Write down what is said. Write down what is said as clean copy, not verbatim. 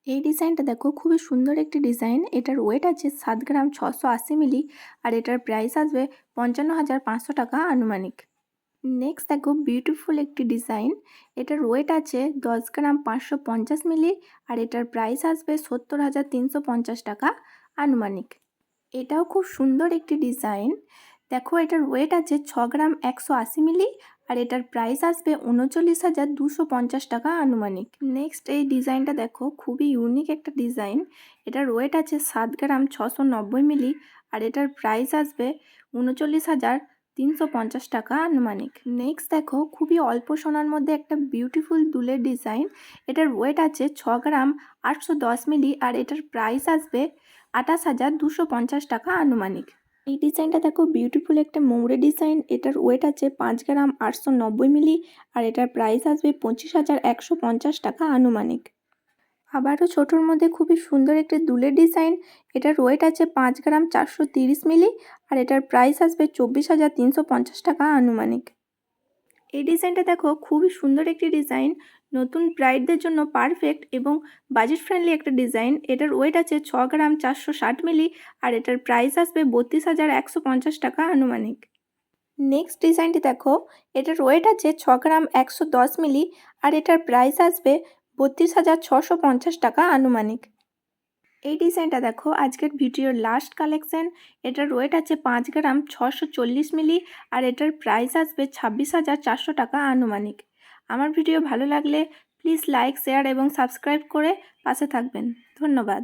এই ডিজাইনটা দেখো, খুবই সুন্দর একটি ডিজাইন। এটার ওয়েট আছে 7 গ্রাম 680 মিলি আর এটার প্রাইস আসবে 55,500 টাকা আনুমানিক। নেক্সট দেখো, বিউটিফুল একটি ডিজাইন। এটার ওয়েট আছে 10 গ্রাম 550 মিলি আর এটার প্রাইস আসবে 70,350 টাকা আনুমানিক। এটাও খুব সুন্দর একটি ডিজাইন। দেখো, এটার ওয়েট আছে 6 গ্রাম 180 মিলি আর এটার প্রাইস আসবে 39,250 টাকা আনুমানিক। নেক্সট এই ডিজাইনটা দেখো, খুবই ইউনিক একটা ডিজাইন। এটার ওয়েট আছে 7 গ্রাম 690 মিলি আর এটার প্রাইস আসবে 39,350 টাকা আনুমানিক। নেক্সট দেখো, খুবই অল্প সোনার মধ্যে একটা বিউটিফুল দুলের ডিজাইন। এটার ওয়েট আছে 6 গ্রাম 810 মিলি আর এটার প্রাইস আসবে 28,250 টাকা আনুমানিক। এই ডিজাইনটা দেখো, বিউটিফুল একটা মৌরে ডিজাইন। এটার ওয়েট আছে 5 গ্রাম 890 মিলি আর এটার প্রাইস আসবে 25,150 টাকা আনুমানিক। আবারও ছোটোর মধ্যে খুবই সুন্দর একটি দুলের ডিজাইন। এটার ওয়েট আছে 5 গ্রাম 430 মিলি আর এটার প্রাইস আসবে 24,350 টাকা আনুমানিক। এই ডিজাইনটা দেখো, খুবই সুন্দর একটি ডিজাইন। নতুন ব্রাইডদের জন্য পারফেক্ট এবং বাজেট ফ্রেন্ডলি একটা ডিজাইন। এটার ওয়েট আছে 6 গ্রাম 460 মিলি আর এটার প্রাইস আসবে 32,150 টাকা আনুমানিক। নেক্সট ডিজাইনটি দেখো, এটার ওয়েট আছে 6 গ্রাম 110 মিলি আর এটার প্রাইস আসবে 32,650 টাকা আনুমানিক। এই ডিজাইনটা দেখো, আজকের ভিডিওর লাস্ট কালেকশন। এটার ওয়েট আছে 5 গ্রাম 640 মিলি আর এটার প্রাইস আসবে 26,400 টাকা আনুমানিক। আমার ভিডিও ভালো লাগলে প্লিজ লাইক, শেয়ার এবং সাবস্ক্রাইব করে পাশে থাকবেন। ধন্যবাদ।